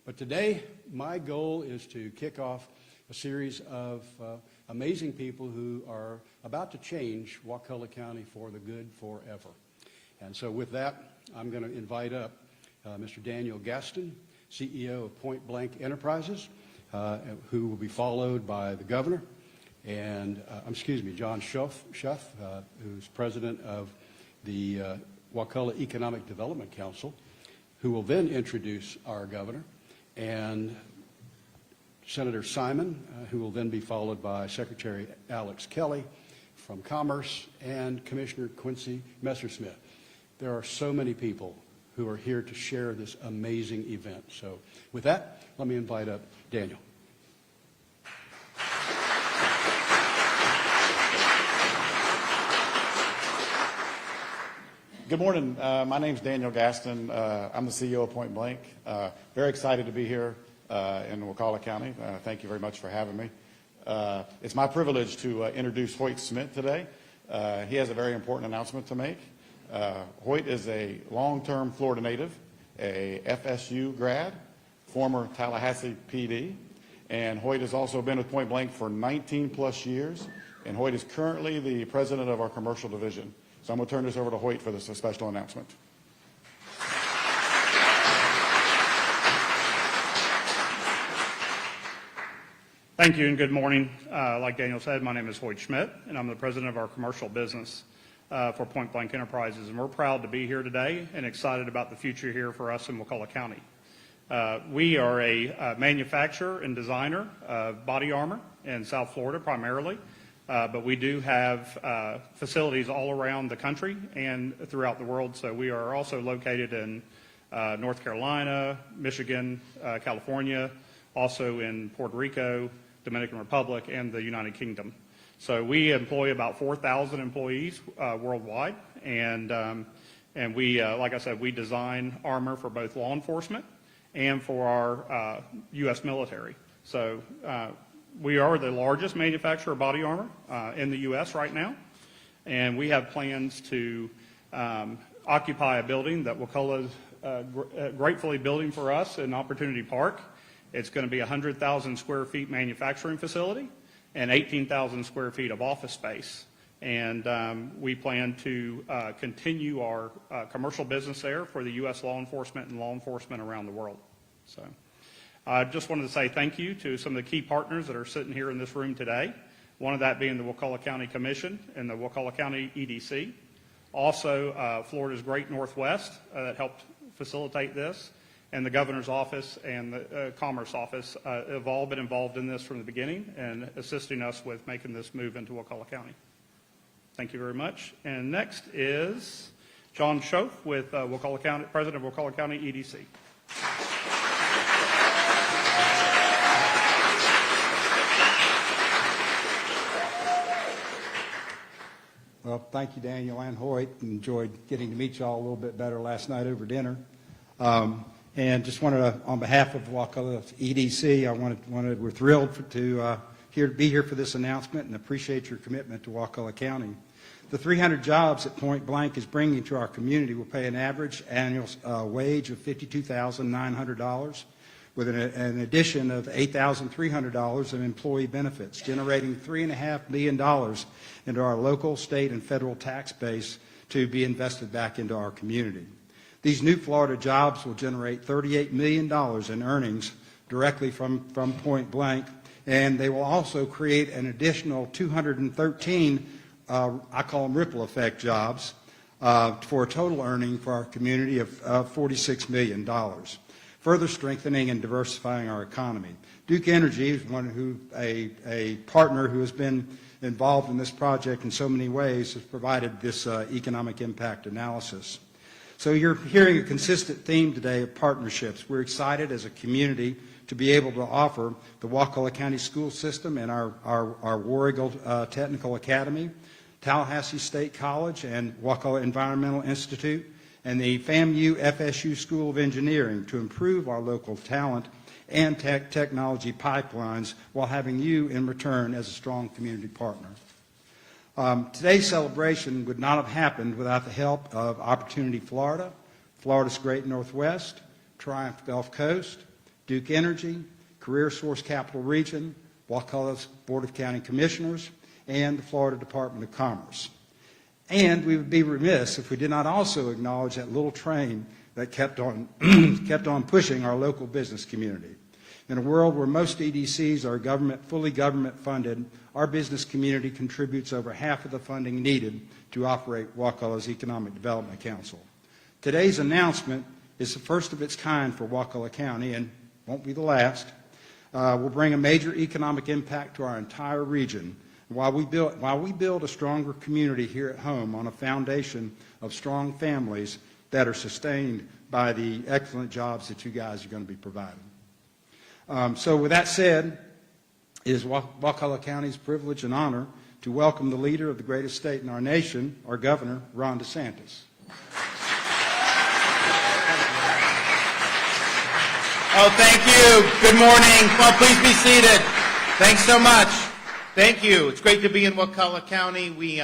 But today, my goal is to kick off a series of amazing people who are about to change Wakulla County for the good forever. And so with that, I'm going to invite up Mr. Daniel Gaston, CEO of Point Blank Enterprises, who will be followed by the governor, and, John Schuff, who's president of the Wakulla Economic Development Council, who will then introduce our governor, and Senator Simon, who will then be followed by Secretary Alex Kelly from Commerce, and Commissioner Quincy Messersmith. There are so many people who are here to share this amazing event. So with that, let me invite up Daniel. Good morning. My name's Daniel Gaston. I'm the CEO of Point Blank. Very excited to be here in Wakulla County. Thank you very much for having me. It's my privilege to introduce Hoyt Smith today. He has a very important announcement to make. Hoyt is a long-term Florida native, a FSU grad, former Tallahassee PD, and Hoyt has also been with Point Blank for 19 plus years, and Hoyt is currently the president of our commercial division. So I'm going to turn this over to Hoyt for this special announcement. Thank you and good morning. Like Daniel said, my name is Hoyt Schmidt, and I'm the president of our commercial business for Point Blank Enterprises. And we're proud to be here today and excited about the future here for us in Wakulla County. We are a manufacturer and designer of body armor in South Florida primarily. But we do have facilities all around the country and throughout the world. So we are also located in North Carolina, Michigan, California, also in Puerto Rico, Dominican Republic, and the United Kingdom. So we employ about 4,000 employees worldwide. And we, like I said, we design armor for both law enforcement and for our U.S. military. So we are the largest manufacturer of body armor in the U.S. right now, and we have plans to occupy a building that Wakulla is gratefully building for us in Opportunity Park. It's going to be a 100,000 square feet manufacturing facility and 18,000 square feet of office space. And we plan to continue our commercial business there for the U.S. law enforcement and law enforcement around the world. So I just wanted to say thank you to some of the key partners that are sitting here in this room today, one of that being the Wakulla County Commission and the Wakulla County EDC. Also, Florida's Great Northwest that helped facilitate this, and the Governor's Office and the Commerce Office have all been involved in this from the beginning and assisting us with making this move into Wakulla County. Thank you very much. And next is John Schuff with Wakulla County, President of Wakulla County EDC. Well, thank you, Daniel and Hoyt. Enjoyed getting to meet you all a little bit better last night over dinner. And just wanted to, on behalf of Wakulla EDC, we're thrilled to be here for this announcement and appreciate your commitment to Wakulla County. The 300 jobs that Point Blank is bringing to our community will pay an average annual wage of $52,900 with an addition of $8,300 in employee benefits, generating $3.5 million into our local, state, and federal tax base to be invested back into our community. These new Florida jobs will generate $38 million in earnings directly from Point Blank, and they will also create an additional 213, I call them ripple effect jobs, for a total earning for our community of $46 million. Further strengthening and diversifying our economy. Duke Energy is a partner who has been involved in this project in so many ways, has provided this economic impact analysis. So you're hearing a consistent theme today of partnerships. We're excited as a community to be able to offer the Wakulla County School System and our War Eagle Technical Academy, Tallahassee State College and Wakulla Environmental Institute, and the FAMU FSU School of Engineering to improve our local talent and technology pipelines while having you in return as a strong community partner. Today's celebration would not have happened without the help of Opportunity Florida, Florida's Great Northwest, Triumph Gulf Coast, Duke Energy, Career Source Capital Region, Wakulla's Board of County Commissioners, and the Florida Department of Commerce. And we would be remiss if we did not also acknowledge that little train that kept on, kept on pushing our local business community. In a world where most EDCs are fully government funded, our business community contributes over half of the funding needed to operate Wakulla's Economic Development Council. Today's announcement is the first of its kind for Wakulla County and won't be the last. Will bring a major economic impact to our entire region while we build a stronger community here at home on a foundation of strong families that are sustained by the excellent jobs that you guys are going to be providing. So with that said, it is Wakulla County's privilege and honor to welcome the leader of the greatest state in our nation, our governor, Ron DeSantis. Oh, thank you. Good morning. Well, please be seated. Thanks so much. Thank you. It's great to be in Wakulla County. We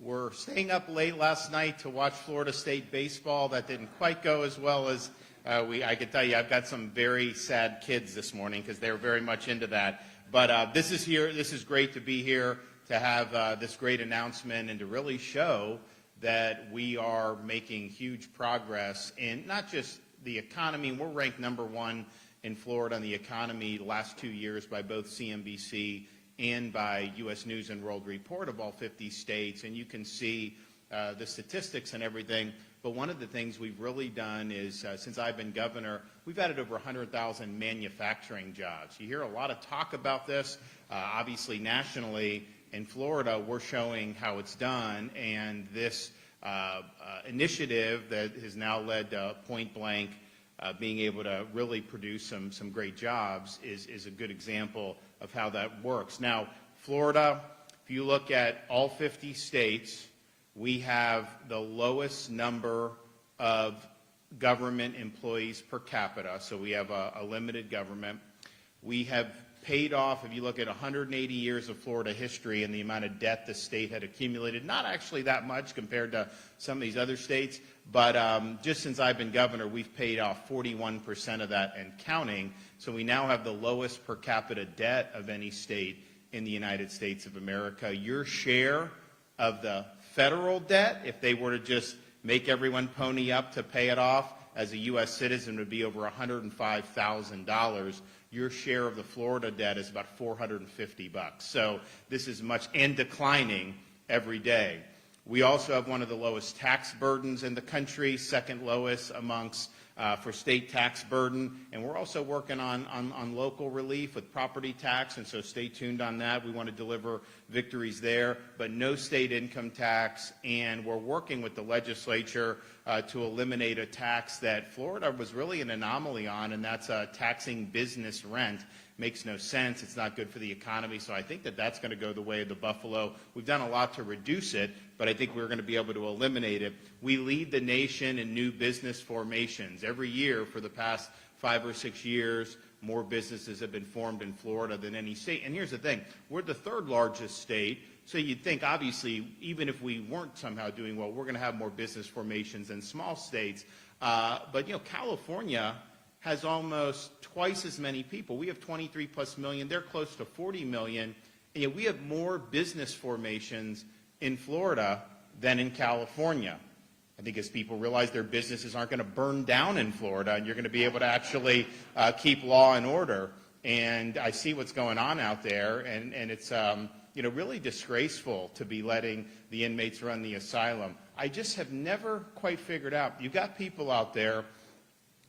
were staying up late last night to watch Florida State baseball. That didn't quite go as well as I can tell you. I've got some very sad kids this morning because they were very much into that. But this is great to be here, to have this great announcement and to really show that we are making huge progress in not just the economy. We're ranked #1 in Florida in the economy the last 2 years by both CNBC and by U.S. News and World Report of all 50 states. And you can see the statistics and everything. But one of the things we've really done is, since I've been governor, we've added over 100,000 manufacturing jobs. You hear a lot of talk about this, obviously nationally. In Florida, we're showing how it's done. And this initiative that has now led to Point Blank being able to really produce some great jobs is a good example of how that works. Now, Florida, if you look at all 50 states, we have the lowest number of government employees per capita, so we have a limited government. We have paid off, if you look at 180 years of Florida history and the amount of debt the state had accumulated, not actually that much compared to some of these other states, but just since I've been governor, we've paid off 41% of that and counting. So we now have the lowest per capita debt of any state in the United States of America. Your share of the federal debt, if they were to just make everyone pony up to pay it off as a U.S. citizen, would be over $105,000. Your share of the Florida debt is about $450. So this is much, and declining every day. We also have one of the lowest tax burdens in the country, second lowest amongst for state tax burden, and we're also working on local relief with property tax, and so stay tuned on that. We want to deliver victories there, but no state income tax, and we're working with the legislature to eliminate a tax that Florida was really an anomaly on, and that's taxing business rent. Makes no sense. It's not good for the economy, so I think that that's going to go the way of the buffalo. We've done a lot to reduce it, but I think we're going to be able to eliminate it. We lead the nation in new business formations. Every year for the past 5 or 6 years, more businesses have been formed in Florida than any state. And here's the thing. We're the 3rd largest state, so you'd think, obviously, even if we weren't somehow doing well, we're going to have more business formations than small states. But, you know, California has almost twice as many people. We have 23+ million. They're close to 40 million. And yet we have more business formations in Florida than in California. I think as people realize their businesses aren't going to burn down in Florida, and you're going to be able to actually keep law and order. And I see what's going on out there, and it's you know, really disgraceful to be letting the inmates run the asylum. I just have never quite figured out. You've got people out there,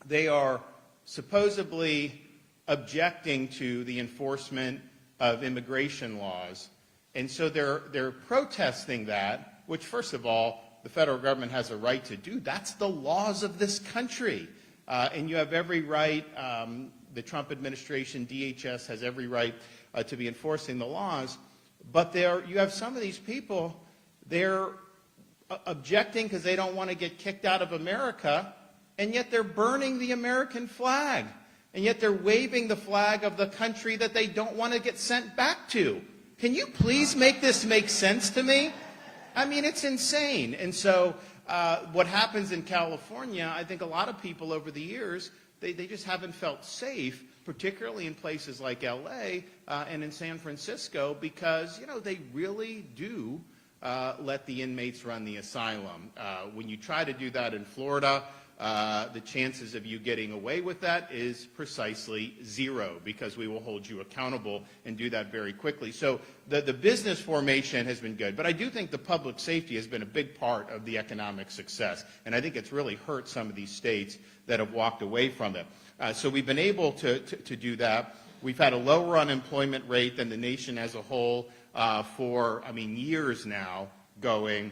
they are supposedly objecting to the enforcement of immigration laws. And so they're protesting that, which, first of all, the federal government has a right to do. That's the laws of this country. And you have every right, the Trump administration, DHS, has every right to be enforcing the laws. But you have some of these people, they're objecting because they don't want to get kicked out of America, and yet they're burning the American flag. And yet they're waving the flag of the country that they don't want to get sent back to. Can you please make this make sense to me? I mean, it's insane. And so what happens in California, I think a lot of people over the years they just haven't felt safe, particularly in places like LA and in San Francisco, because, you know, they really do let the inmates run the asylum. When you try to do that in Florida, the chances of you getting away with that is precisely zero, because we will hold you accountable and do that very quickly. So the business formation has been good, but I do think the public safety has been a big part of the economic success, and I think it's really hurt some of these states that have walked away from it. So we've been able to do that. We've had a lower unemployment rate than the nation as a whole for, years now going.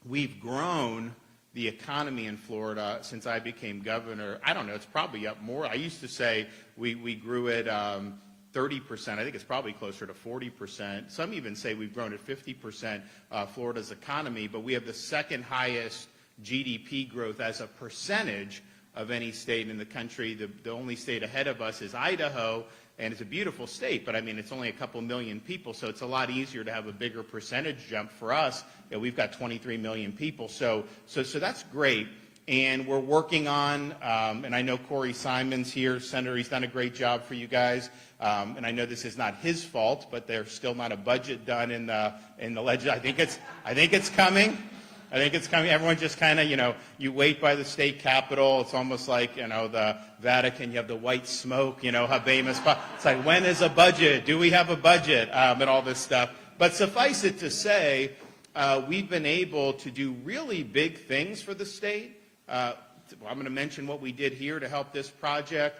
We've grown the economy in Florida since I became governor. I don't know, it's probably up more. I used to say we grew it 30%. I think it's probably closer to 40%. Some even say we've grown at 50%, Florida's economy, but we have the second highest GDP growth as a percentage of any state in the country. The only state ahead of us is Idaho, and it's a beautiful state, but it's only a couple million people, so it's a lot easier to have a bigger percentage jump for us. You know, we've got 23 million people, so that's great. And we're working on, and I know Corey Simon's here, Senator, he's done a great job for you guys, and I know this is not his fault, but there's still not a budget done in the legislature. I think it's coming. I think it's coming. Everyone just kind of, you wait by the state capitol. It's almost like, the Vatican. You have the white smoke, Habemus. It's like, when is a budget? Do we have a budget? And all this stuff. But suffice it to say, we've been able to do really big things for the state. I'm going to mention what we did here to help this project.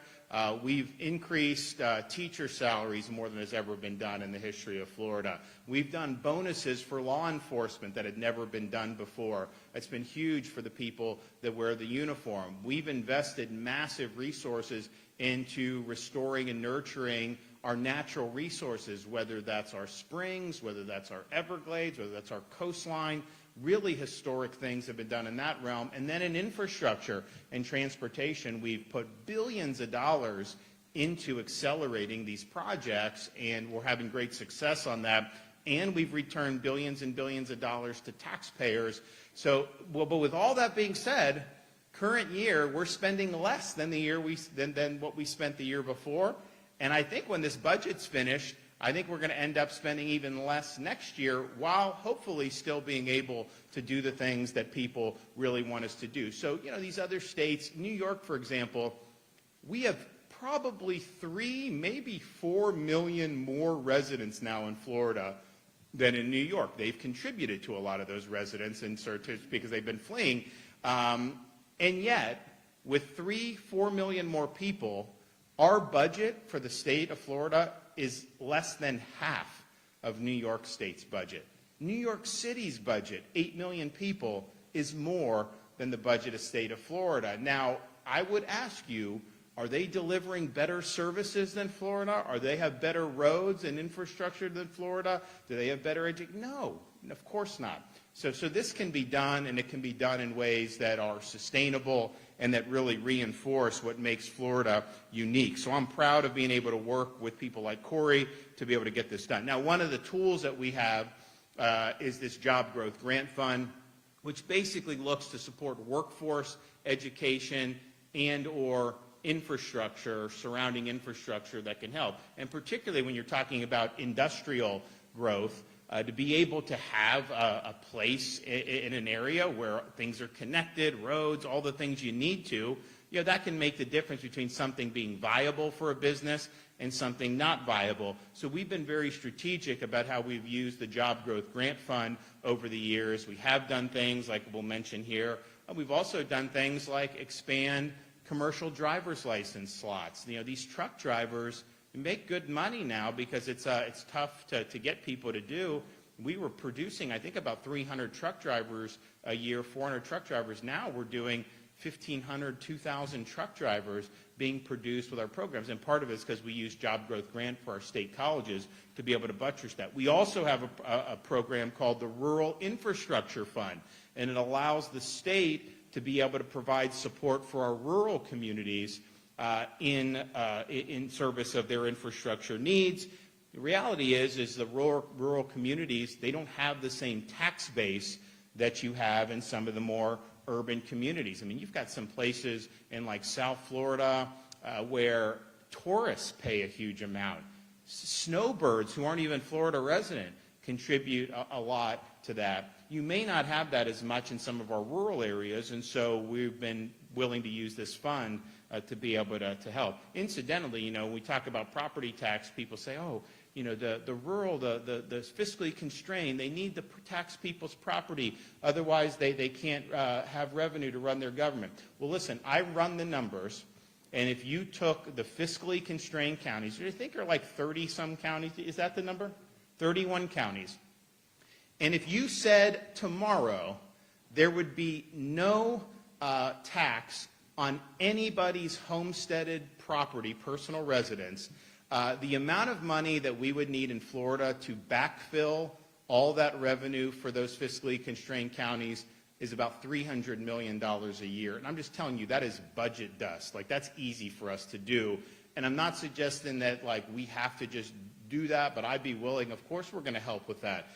We've increased teacher salaries more than has ever been done in the history of Florida. We've done bonuses for law enforcement that had never been done before. It's been huge for the people that wear the uniform. We've invested massive resources into restoring and nurturing our natural resources, whether that's our springs, whether that's our Everglades, whether that's our coastline. Really historic things have been done in that realm. And then in infrastructure and transportation, we've put billions of dollars into accelerating these projects, and we're having great success on that. And we've returned billions and billions of dollars to taxpayers. So, but with all that being said, current year, we're spending less than than what we spent the year before. And I think when this budget's finished, I think we're going to end up spending even less next year, while hopefully still being able to do the things that people really want us to do. So, these other states, New York, for example, we have probably 3, maybe 4 million more residents now in Florida than in New York. They've contributed to a lot of those residents and because they've been fleeing. And yet, with 3-4 million more people, our budget for the state of Florida is less than half of New York State's budget. New York City's budget, 8 million people, is more than the budget of state of Florida. Now, I would ask you, are they delivering better services than Florida? Are they have better roads and infrastructure than Florida? Do they have better education? No, of course not. So this can be done, and it can be done in ways that are sustainable and that really reinforce what makes Florida unique. So I'm proud of being able to work with people like Corey to be able to get this done. Now, one of the tools that we have is this Job Growth Grant Fund, which basically looks to support workforce, education, and or infrastructure, surrounding infrastructure that can help. And particularly when you're talking about industrial growth, to be able to have a place in an area where things are connected, roads, all the things you need to, that can make the difference between something being viable for a business and something not viable. So we've been very strategic about how we've used the Job Growth Grant Fund over the years. We have done things like we'll mention here. We've also done things like expand commercial driver's license slots. These truck drivers make good money now because it's tough to get people to do. We were producing, I think, about 300 truck drivers a year, 400 truck drivers. Now we're doing 1,500, 2,000 truck drivers being produced with our programs. And part of it is because we use Job Growth Grant for our state colleges to be able to buttress that. We also have a program called the Rural Infrastructure Fund, and it allows the state to be able to provide support for our rural communities in service of their infrastructure needs. The reality is the rural communities, they don't have the same tax base that you have in some of the more urban communities. I mean, you've got some places in like South Florida where tourists pay a huge amount. Snowbirds who aren't even Florida resident contribute a lot to that. You may not have that as much in some of our rural areas, and so we've been willing to use this fund to be able to help. Incidentally, when we talk about property tax, people say, oh, the rural, the fiscally constrained, they need to tax people's property, otherwise they can't have revenue to run their government. Well, listen, I run the numbers, and if you took the fiscally constrained counties, I think there are like 30-some counties, is that the number? 31 counties. And if you said tomorrow there would be no tax on anybody's homesteaded property, personal residence, the amount of money that we would need in Florida to backfill all that revenue for those fiscally constrained counties is about $300 million a year. And I'm just telling you, that is budget dust. Like, that's easy for us to do. And I'm not suggesting that, like, we have to just do that, but I'd be willing. Of course we're going to help with that.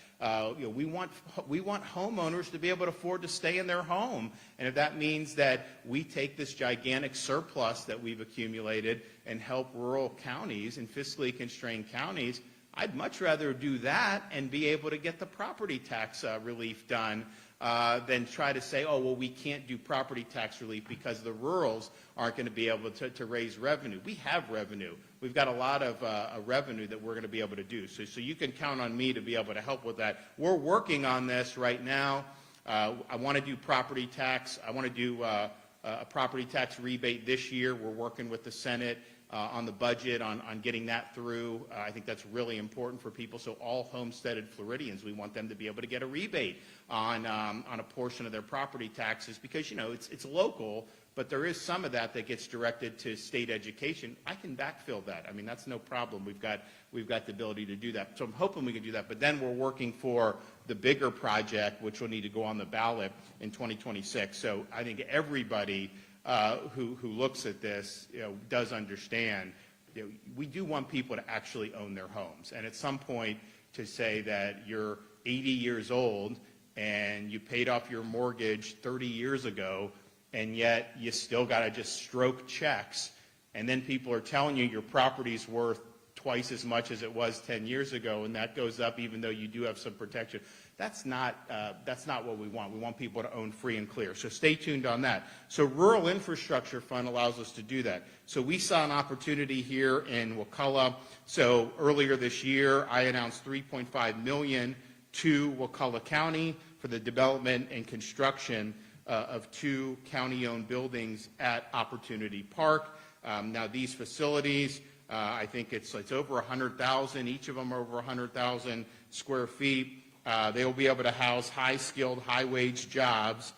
We want homeowners to be able to afford to stay in their home. And if that means that we take this gigantic surplus that we've accumulated and help rural counties and fiscally constrained counties, I'd much rather do that and be able to get the property tax relief done than try to say, oh, well, we can't do property tax relief because the rurals aren't going to be able to raise revenue. We have revenue. We've got a lot of revenue that we're going to be able to do. So you can count on me to be able to help with that. We're working on this right now. I want to do property tax. I want to do a property tax rebate this year. We're working with the Senate on the budget, on getting that through. I think that's really important for people. So all homesteaded Floridians, we want them to be able to get a rebate on a portion of their property taxes because, it's local, but there is some of that gets directed to state education. I can backfill that. I mean, that's no problem. We've got the ability to do that. So I'm hoping we can do that. But then we're working for the bigger project, which will need to go on the ballot in 2026. So I think everybody who looks at this, does understand, we do want people to actually own their homes. And at some point to say that you're 80 years old and you paid off your mortgage 30 years ago, and yet you still got to just stroke checks, and then people are telling you your property's worth twice as much as it was 10 years ago, and that goes up even though you do have some protection. That's not what we want. We want people to own free and clear. So stay tuned on that. So Rural Infrastructure Fund allows us to do that. So we saw an opportunity here in Wakulla. So earlier this year, I announced $3.5 million to Wakulla County for the development and construction of 2 county-owned buildings at Opportunity Park. Now these facilities, I think it's over 100,000. Each of them are over 100,000 square feet. They will be able to house high-skilled, high-wage jobs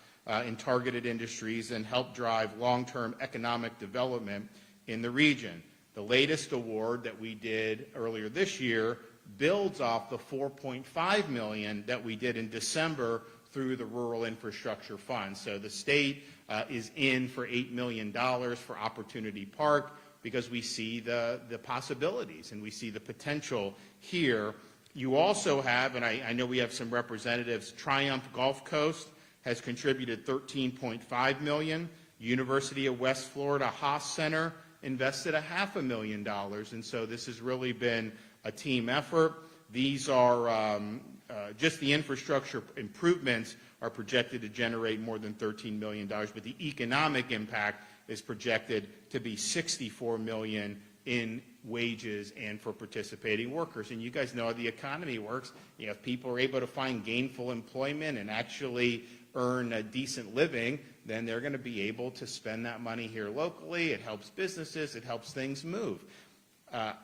in targeted industries and help drive long-term economic development in the region. The latest award that we did earlier this year builds off the $4.5 million that we did in December through the Rural Infrastructure Fund. So the state is in for $8 million for Opportunity Park because we see the possibilities and we see the potential here. You also have, and I know we have some representatives, Triumph Gulf Coast has contributed $13.5 million. University of West Florida Haas Center invested $500,000. And so this has really been a team effort. These are just the infrastructure improvements are projected to generate more than $13 million, but the economic impact is projected to be $64 million in wages and for participating workers. And you guys know how the economy works. If people are able to find gainful employment and actually earn a decent living, then they're going to be able to spend that money here locally. It helps businesses. It helps things move.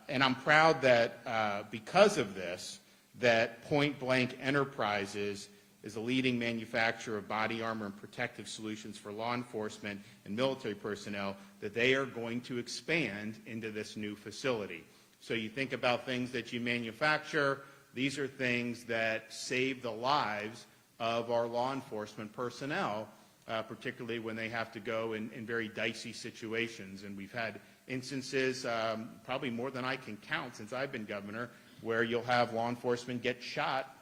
And I'm proud that because of this, that Point Blank Enterprises is a leading manufacturer of body armor and protective solutions for law enforcement and military personnel, that they are going to expand into this new facility. So you think about things that you manufacture, these are things that save the lives of our law enforcement personnel, particularly when they have to go in very dicey situations. And we've had instances, probably more than I can count since I've been governor, where you'll have law enforcement get shot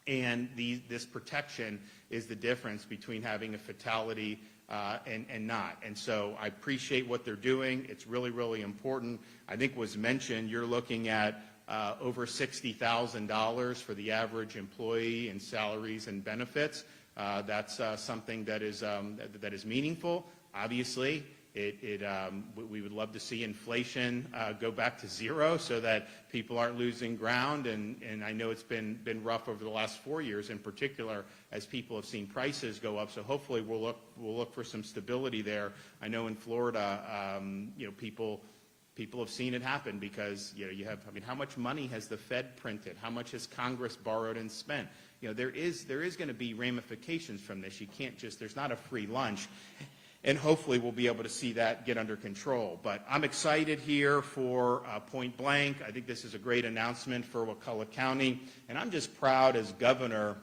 And this protection is the difference between having a fatality and not. And so I appreciate what they're doing. It's really, really important. I think was mentioned, you're looking at over $60,000 for the average employee in salaries and benefits. That's something that is meaningful. Obviously, we would love to see inflation go back to zero so that people aren't losing ground. And I know it's been rough over the last 4 years in particular as people have seen prices go up. So hopefully we'll look for some stability there. I know in Florida, people have seen it happen because you have. I mean, how much money has the Fed printed? How much has Congress borrowed and spent? There is going to be ramifications from this. You can't just. There's not a free lunch. And hopefully we'll be able to see that get under control. But I'm excited here for Point Blank. I think this is a great announcement for Wakulla County. And I'm just proud as governor.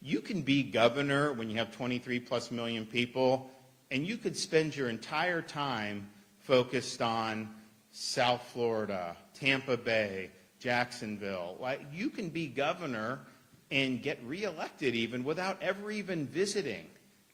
You can be governor when you have 23 plus million people, and you could spend your entire time focused on South Florida, Tampa Bay, Jacksonville. You can be governor and get reelected even without ever even visiting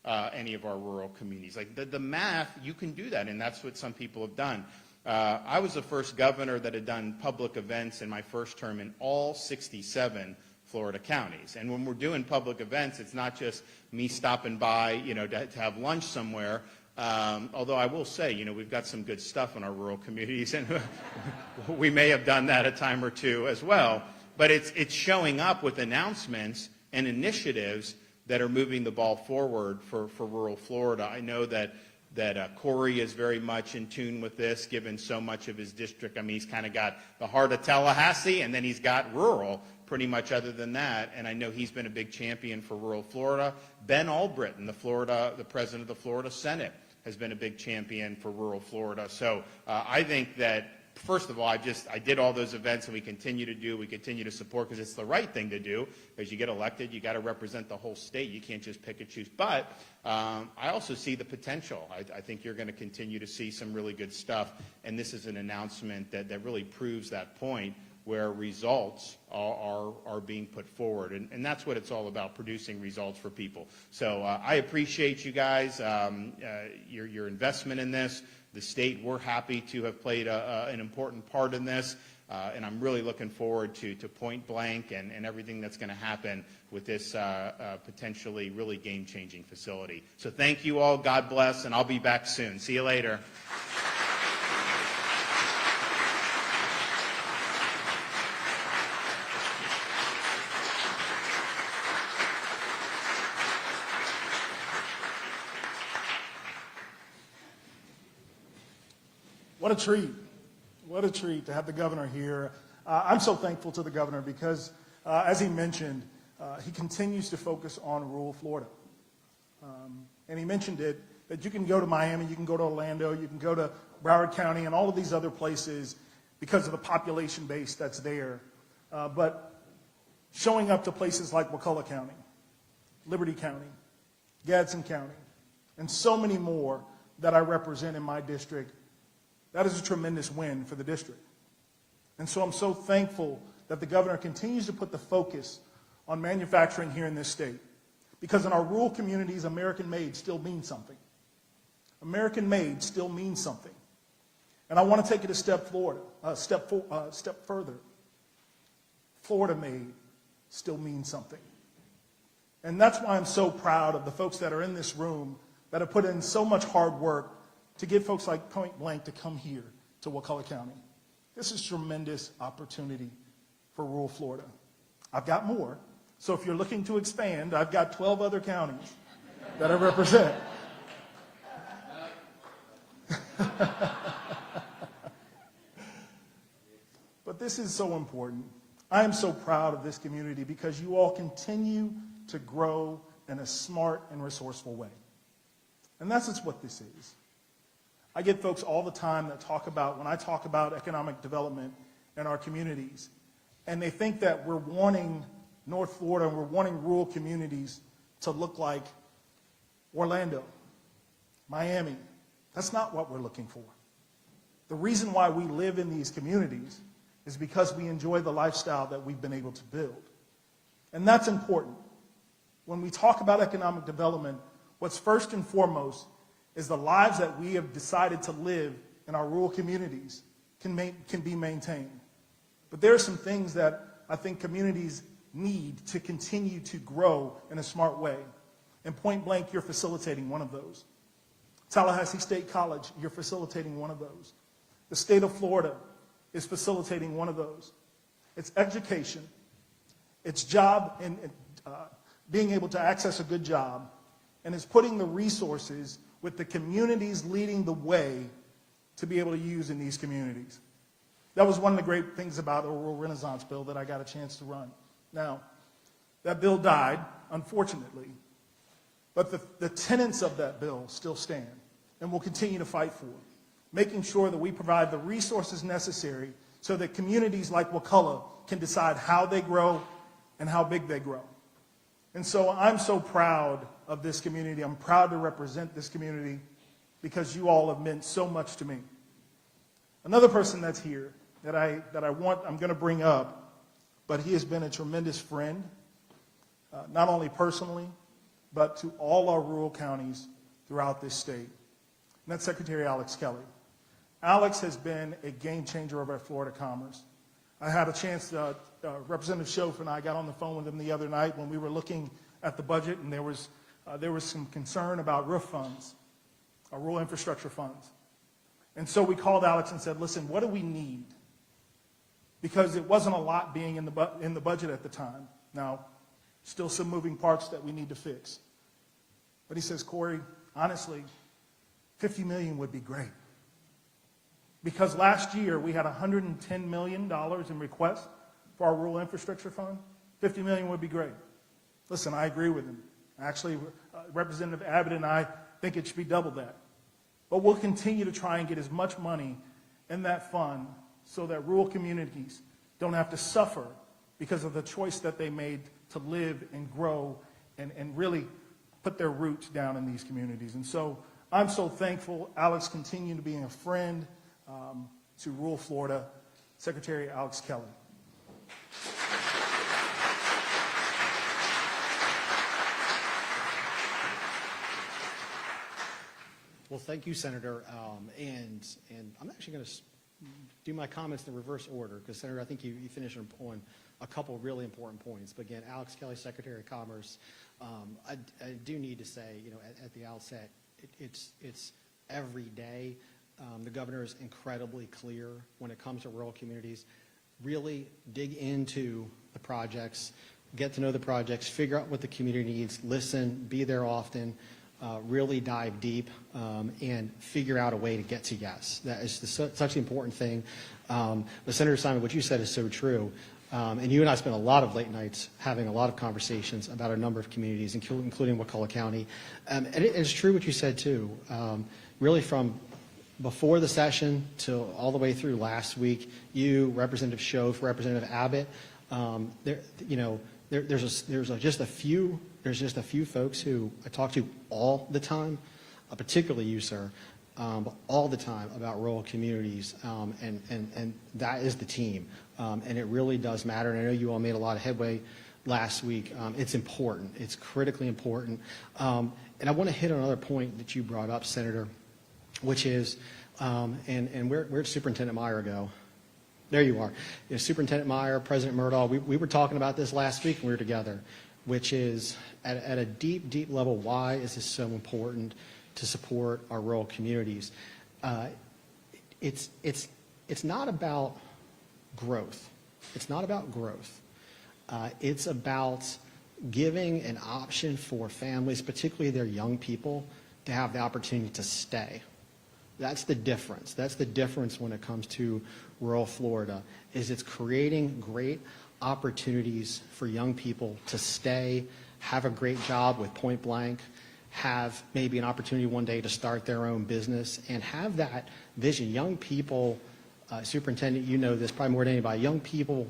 any of our rural communities. Like the math, you can do that, and that's what some people have done. I was the first governor that had done public events in my first term in all 67 Florida counties. And when we're doing public events, it's not just me stopping by, to have lunch somewhere. Although I will say, we've got some good stuff in our rural communities, and we may have done that a time or two as well. But it's showing up with announcements and initiatives that are moving the ball forward for rural Florida. I know that Corey is very much in tune with this, given so much of his district. I mean, he's kind of got the heart of Tallahassee, and then he's got rural pretty much other than that. And I know he's been a big champion for rural Florida. Ben Albritton, the president of the Florida Senate, has been a big champion for rural Florida. So I think that, first of all, I did all those events, and we continue to support because it's the right thing to do. As you get elected, you got to represent the whole state. You can't just pick and choose. But I also see the potential. I think you're going to continue to see some really good stuff, and this is an announcement that really proves that point where results are being put forward. And that's what it's all about, producing results for people. So I appreciate you guys, your investment in this. The state, we're happy to have played an important part in this, and I'm really looking forward to Point Blank and everything that's going to happen with this potentially really game-changing facility. So thank you all. God bless, and I'll be back soon. See you later. What a treat. What a treat to have the governor here. I'm so thankful to the governor because, as he mentioned, he continues to focus on rural Florida. And he mentioned it, that you can go to Miami, you can go to Orlando, you can go to Broward County and all of these other places because of the population base that's there. But showing up to places like Wakulla County, Liberty County, Gadsden County, and so many more that I represent in my district, that is a tremendous win for the district. And so I'm so thankful that the governor continues to put the focus on manufacturing here in this state. Because in our rural communities, American-made still means something. American-made still means something. And I want to take it a step further. Florida-made still means something. And that's why I'm so proud of the folks that are in this room that have put in so much hard work to get folks like Point Blank to come here to Wakulla County. This is a tremendous opportunity for rural Florida. I've got more. So if you're looking to expand, I've got 12 other counties that I represent. But this is so important. I am so proud of this community because you all continue to grow in a smart and resourceful way. And that's just what this is. I get folks all the time that talk about, when I talk about economic development in our communities, and they think that we're wanting North Florida and we're wanting rural communities to look like Orlando, Miami. That's not what we're looking for. The reason why we live in these communities is because we enjoy the lifestyle that we've been able to build. And that's important. When we talk about economic development, what's first and foremost is the lives that we have decided to live in our rural communities can be maintained. But there are some things that I think communities need to continue to grow in a smart way. And point blank, you're facilitating one of those. Tallahassee State College, you're facilitating one of those. The state of Florida is facilitating one of those. It's education, it's job and being able to access a good job, and it's putting the resources with the communities leading the way to be able to use in these communities. That was one of the great things about the Rural Renaissance bill that I got a chance to run. Now, that bill died, unfortunately, but the tenets of that bill still stand, and we'll continue to fight for it, making sure that we provide the resources necessary so that communities like Wakulla can decide how they grow and how big they grow. And so I'm so proud of this community. I'm proud to represent this community because you all have meant so much to me. Another person that's here that I'm going to bring up, but he has been a tremendous friend, not only personally, but to all our rural counties throughout this state. And that's Secretary Alex Kelly. Alex has been a game changer over at Florida Commerce. I had a chance, Representative Schoaf and I got on the phone with him the other night when we were looking at the budget, and there was some concern about RIF funds, rural infrastructure funds. And so we called Alex and said, listen, what do we need? Because it wasn't a lot being in the budget at the time. Now, still some moving parts that we need to fix. But he says, Corey, honestly, $50 million would be great. Because last year we had $110 million in requests for our rural infrastructure fund. $50 million would be great. Listen, I agree with him. Actually, Representative Abbott and I think it should be double that. But we'll continue to try and get as much money in that fund so that rural communities don't have to suffer because of the choice that they made to live and grow and really put their roots down in these communities. And so I'm so thankful. Alex continued to be a friend to rural Florida. Secretary Alex Kelly. Well, thank you, Senator. And I'm actually going to do my comments in reverse order because, Senator, I think you finished on a couple really important points. But again, Alex Kelly, Secretary of Commerce, I do need to say, at the outset, it's every day. The governor is incredibly clear when it comes to rural communities. Really dig into the projects, get to know the projects, figure out what the community needs, listen, be there often, really dive deep, and figure out a way to get to yes. That is such an important thing. But Senator Simon, what you said is so true. And you and I spent a lot of late nights having a lot of conversations about a number of communities, including Wakulla County. And it's true what you said, too. Really from before the session to all the way through last week, you, Representative Schoaf, Representative Abbott, there's just a few folks who I talk to all the time, particularly you, sir, all the time about rural communities, and that is the team, and it really does matter. And I know you all made a lot of headway last week. It's important. It's critically important. And I want to hit on another point that you brought up, Senator, which is, and where'd Superintendent Meyer go? There you are. Superintendent Meyer, President Murdaugh, we were talking about this last week when we were together, which is at a deep, deep level, why is this so important to support our rural communities? It's not about growth. It's not about growth. It's about giving an option for families, particularly their young people, to have the opportunity to stay. That's the difference. That's the difference when it comes to rural Florida, is it's creating great opportunities for young people to stay, have a great job with point blank, have maybe an opportunity one day to start their own business, and have that vision. Young people, Superintendent, you know this probably more than anybody, young people,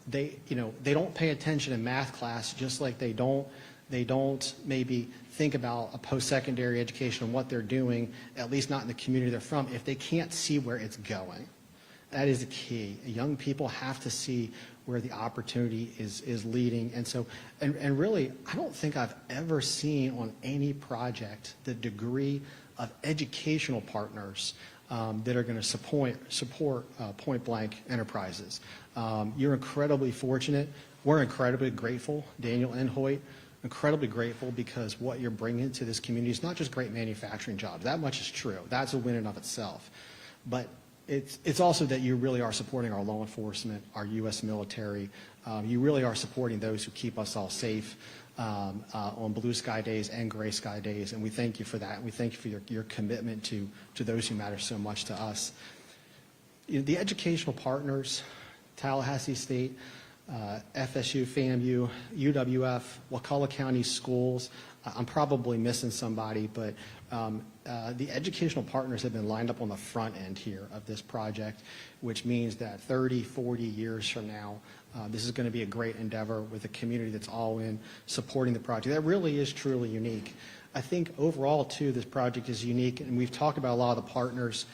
they don't pay attention in math class, just like they don't maybe think about a post-secondary education and what they're doing, at least not in the community they're from, if they can't see where it's going. That is the key. Young people have to see where the opportunity is leading. And so, and really, I don't think I've ever seen on any project the degree of educational partners that are going to support Point Blank Enterprises. You're incredibly fortunate. We're incredibly grateful, Daniel and Hoyt, incredibly grateful because what you're bringing to this community is not just great manufacturing jobs. That much is true. That's a win in of itself. But it's also that you really are supporting our law enforcement, our U.S. military. You really are supporting those who keep us all safe on blue sky days and gray sky days, and we thank you for that. We thank you for your commitment to those who matter so much to us. You know, the educational partners, Tallahassee State, FSU, FAMU, UWF, Wakulla County Schools. I'm probably missing somebody, but the educational partners have been lined up on the front end here of this project, which means that 30, 40 years from now, this is going to be a great endeavor with a community that's all in supporting the project. That really is truly unique. I think overall, too, this project is unique, and we've talked about a lot of the partners,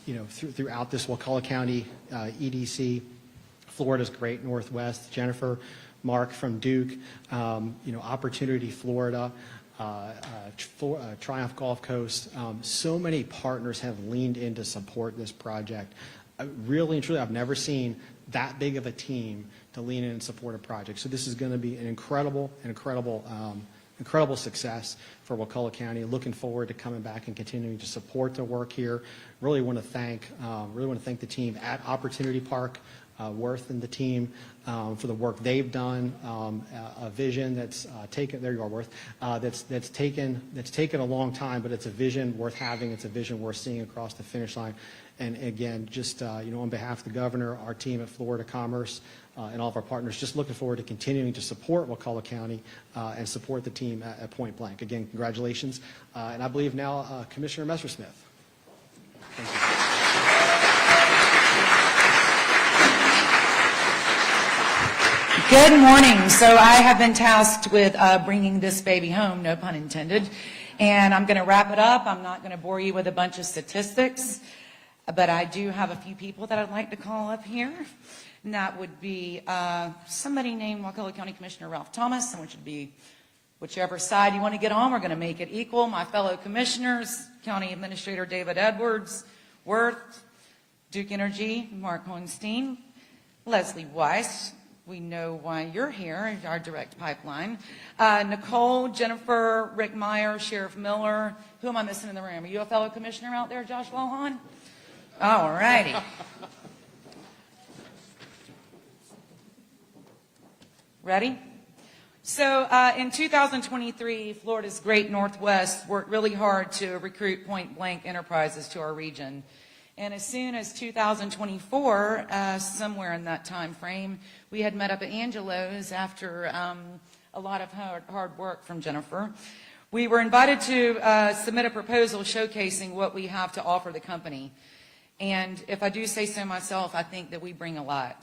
you know, throughout this Wakulla County EDC. Florida's Great Northwest, Jennifer, Mark from Duke, you know, Opportunity Florida, Triumph Gulf Coast. So many partners have leaned in to support this project. Really and truly, I've never seen that big of a team to lean in and support a project. So this is going to be an incredible success for Wakulla County. Looking forward to coming back and continuing to support the work here. Really want to thank the team at Opportunity Park, Worth and the team for the work they've done. A vision that's taken. There you are, Worth. That's taken a long time, but it's a vision worth having. It's a vision worth seeing across the finish line. And again, just you know, on behalf of the governor, our team at Florida Commerce, and all of our partners, just looking forward to continuing to support Wakulla County and support the team at Point Blank. Again, congratulations. And I believe now Commissioner Messersmith. Thank you. Good morning. So I have been tasked with bringing this baby home, no pun intended, and I'm going to wrap it up. I'm not going to bore you with a bunch of statistics, but I do have a few people that I'd like to call up here, and that would be somebody named Wakulla County Commissioner Ralph Thomas, and which would be whichever side you want to get on. We're going to make it equal. My fellow commissioners, County Administrator David Edwards, Worth, Duke Energy, Mark Hohenstein, Leslie Weiss. We know why you're here, our direct pipeline. Nicole, Jennifer, Rick Meyer, Sheriff Miller. Who am I missing in the room? Are you a fellow commissioner out there, Josh Lohan? All righty. Ready? So in 2023, Florida's Great Northwest worked really hard to recruit Point Blank Enterprises to our region. And as soon as 2024, somewhere in that time frame, we had met up at Angelo's after a lot of hard work from Jennifer. We were invited to submit a proposal showcasing what we have to offer the company. And if I do say so myself, I think that we bring a lot.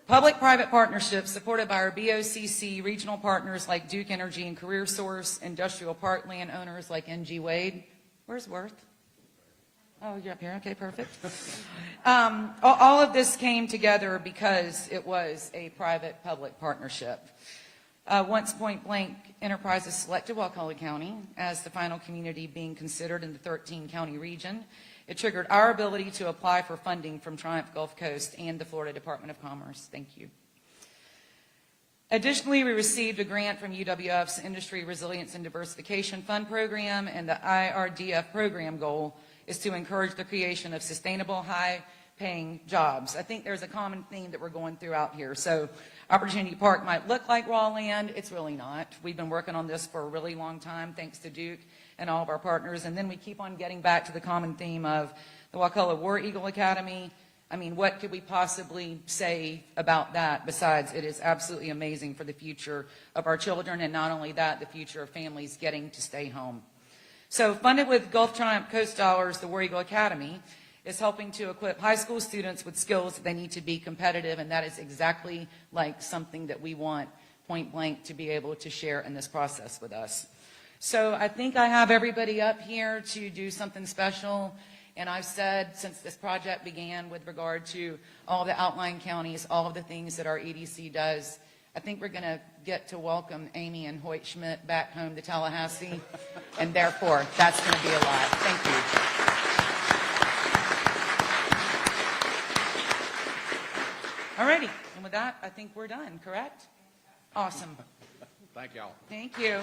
Public-private partnerships supported by our BOCC regional partners like Duke Energy and Career Source, industrial park land owners like NG Wade. Where's Worth? Oh, you're up here. Okay, perfect. All of this came together because it was a private-public partnership. Once Point Blank Enterprises selected Wakulla County as the final community being considered in the 13-county region, it triggered our ability to apply for funding from Triumph Gulf Coast and the Florida Department of Commerce. Thank you. Additionally, we received a grant from UWF's Industry Resilience and Diversification Fund program, and the IRDF program goal is to encourage the creation of sustainable, high-paying jobs. I think there's a common theme that we're going through out here. So Opportunity Park might look like raw land. It's really not. We've been working on this for a really long time, thanks to Duke and all of our partners. And then we keep on getting back to the common theme of the Wakulla War Eagle Academy. I mean, what could we possibly say about that besides it is absolutely amazing for the future of our children, and not only that, the future of families getting to stay home. So funded with Gulf Triumph Coast dollars, the War Eagle Academy is helping to equip high school students with skills that they need to be competitive, and that is exactly like something that we want Point Blank to be able to share in this process with us. So I think I have everybody up here to do something special, And I've said since this project began with regard to all the outlying counties, all of the things that our EDC does, I think we're going to get to welcome Amy and Hoyt Schmidt back home to Tallahassee, and therefore, that's going to be a lot. Thank you. All righty, and with that, I think we're done, correct? Awesome. Thank y'all. Thank you.